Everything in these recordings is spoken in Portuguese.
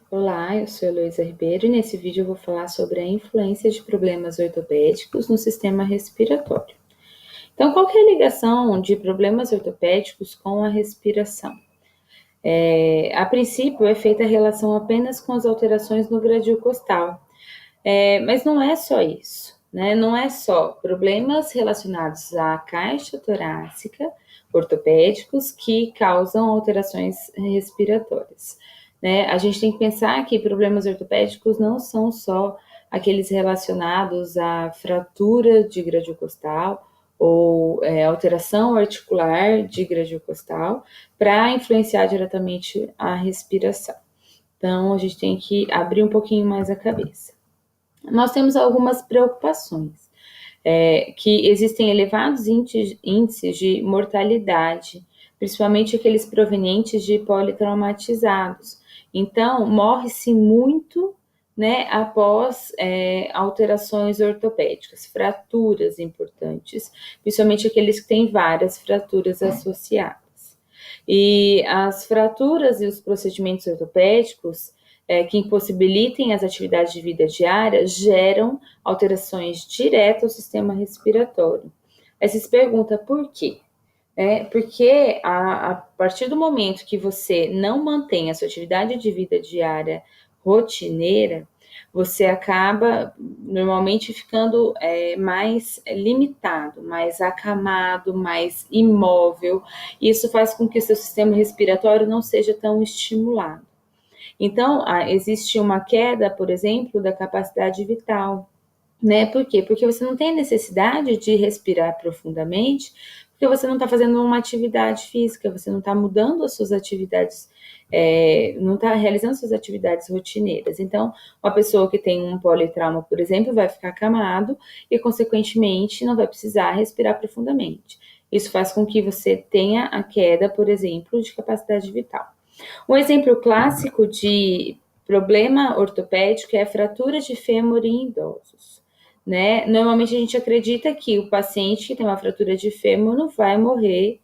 Olá, eu sou Heloísa Ribeiro e nesse vídeo eu vou falar sobre a influência de problemas ortopédicos no sistema respiratório. Então, qual que é a ligação de problemas ortopédicos com a respiração? A princípio, é feita a relação apenas com as alterações no gradil costal, mas não é só isso, né? Não é só problemas relacionados à caixa torácica ortopédicos que causam alterações respiratórias, né? A gente tem que pensar que problemas ortopédicos não são só aqueles relacionados à fratura de gradil costal ou alteração articular de gradil costal para influenciar diretamente a respiração. Então, a gente tem que abrir um pouquinho mais a cabeça. Nós temos algumas preocupações, que existem elevados índices de mortalidade, principalmente aqueles provenientes de politraumatizados. Então, morre-se muito, né, após alterações ortopédicas, fraturas importantes, principalmente aqueles que têm várias fraturas associadas. E as fraturas e os procedimentos ortopédicos que impossibilitem as atividades de vida diária geram alterações diretas ao sistema respiratório. Aí você se pergunta por quê? Porque a partir do momento que você não mantém a sua atividade de vida diária rotineira, você acaba normalmente ficando mais limitado, mais acamado, mais imóvel. Isso faz com que o seu sistema respiratório não seja tão estimulado. Então, existe uma queda, por exemplo, da capacidade vital, né? Por quê? Porque você não tem necessidade de respirar profundamente, porque você não está fazendo uma atividade física, você não está mudando as suas atividades, não está realizando suas atividades rotineiras. Então, uma pessoa que tem um politrauma, por exemplo, vai ficar acamado e, consequentemente, não vai precisar respirar profundamente. Isso faz com que você tenha a queda, por exemplo, de capacidade vital. Um exemplo clássico de problema ortopédico é a fratura de fêmur em idosos, né? Normalmente a gente acredita que o paciente que tem uma fratura de fêmur não vai morrer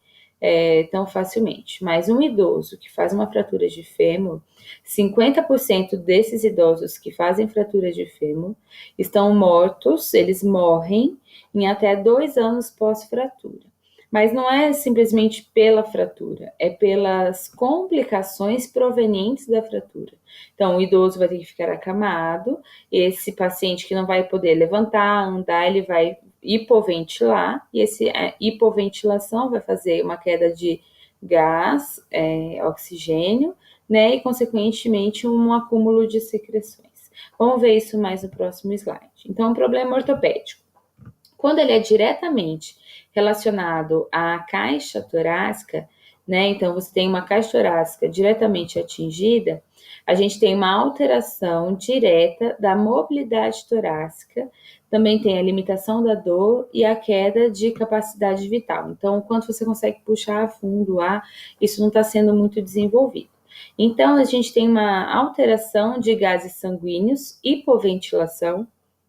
tão facilmente, mas um idoso que faz uma fratura de fêmur, 50% desses idosos que fazem fratura de fêmur estão mortos, eles morrem em até 2 anos pós-fratura. Mas não é simplesmente pela fratura, é pelas complicações provenientes da fratura. Então, o idoso vai ter que ficar acamado, esse paciente que não vai poder levantar, andar, ele vai hipoventilar, e essa hipoventilação vai fazer uma queda de gás, oxigênio, né, e consequentemente um acúmulo de secreções. Vamos ver isso mais no próximo slide. Então, problema ortopédico. Quando ele é diretamente relacionado à caixa torácica, né? Então, você tem uma caixa torácica diretamente atingida, a gente tem uma alteração direta da mobilidade torácica, também tem a limitação da dor e a queda de capacidade vital. Então, o quanto você consegue puxar a fundo o ar, isso não está sendo muito desenvolvido. Então, a gente tem uma alteração de gases sanguíneos, hipoventilação,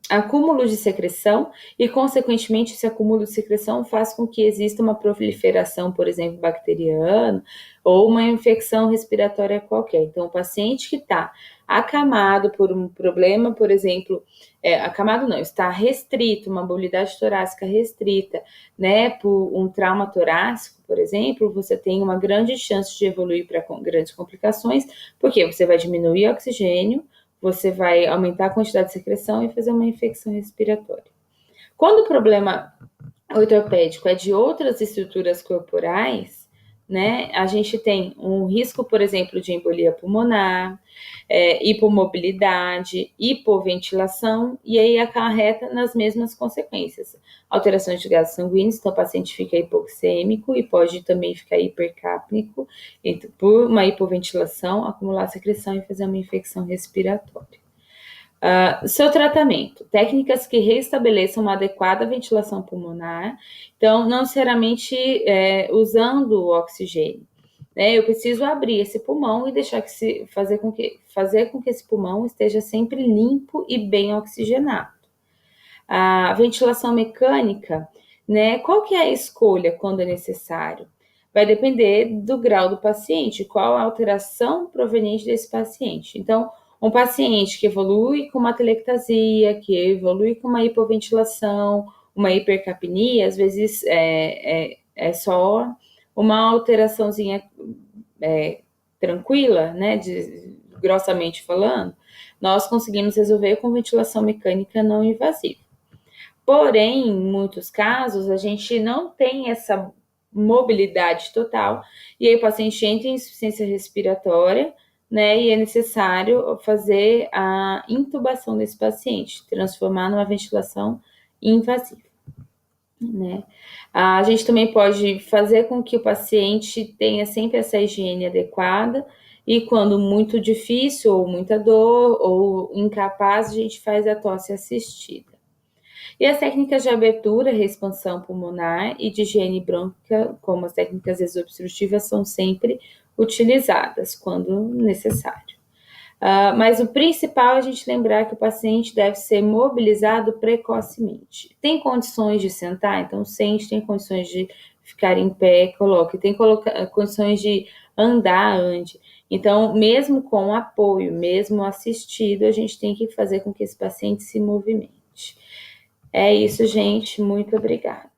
acúmulo de secreção e, consequentemente, esse acúmulo de secreção faz com que exista uma proliferação, por exemplo, bacteriana ou uma infecção respiratória qualquer. Então, o paciente que está acamado por um problema, por exemplo, acamado não, está restrito, uma mobilidade torácica restrita, né, por um trauma torácico, por exemplo, você tem uma grande chance de evoluir para grandes complicações, porque você vai diminuir o oxigênio, você vai aumentar a quantidade de secreção e fazer uma infecção respiratória. Quando o problema ortopédico é de outras estruturas corporais, né, a gente tem um risco, por exemplo, de embolia pulmonar, hipomobilidade, hipoventilação, e aí acarreta nas mesmas consequências. Alterações de gases sanguíneos, então o paciente fica hipoxêmico e pode também ficar hipercápnico, por uma hipoventilação, acumular secreção e fazer uma infecção respiratória. Seu tratamento, técnicas que restabeleçam uma adequada ventilação pulmonar, então não necessariamente usando o oxigênio, né? Eu preciso abrir esse pulmão e deixar fazer com que esse pulmão esteja sempre limpo e bem oxigenado. A ventilação mecânica, né? Qual que é a escolha quando é necessário? Vai depender do grau do paciente, qual a alteração proveniente desse paciente. Então, Um paciente que evolui com uma telectasia, que evolui com uma hipoventilação, uma hipercapnia, às vezes é só uma alteraçãozinha tranquila, né, grossamente falando, nós conseguimos resolver com ventilação mecânica não invasiva. Porém, em muitos casos, a gente não tem essa mobilidade total, e aí o paciente entra em insuficiência respiratória, né, e é necessário fazer a intubação desse paciente, transformar numa ventilação invasiva, né. A gente também pode fazer com que o paciente tenha sempre essa higiene adequada, e quando muito difícil, ou muita dor, ou incapaz, a gente faz a tosse assistida. E as técnicas de abertura, expansão pulmonar e de higiene brônquica, como as técnicas desobstrutivas, são sempre utilizadas quando necessário. Mas o principal é a gente lembrar que o paciente deve ser mobilizado precocemente. Tem condições de sentar? Então sente, tem condições de ficar em pé, coloque. Tem condições de andar, ande. Então, mesmo com apoio, mesmo assistido, a gente tem que fazer com que esse paciente se movimente. É isso, gente. Muito obrigada.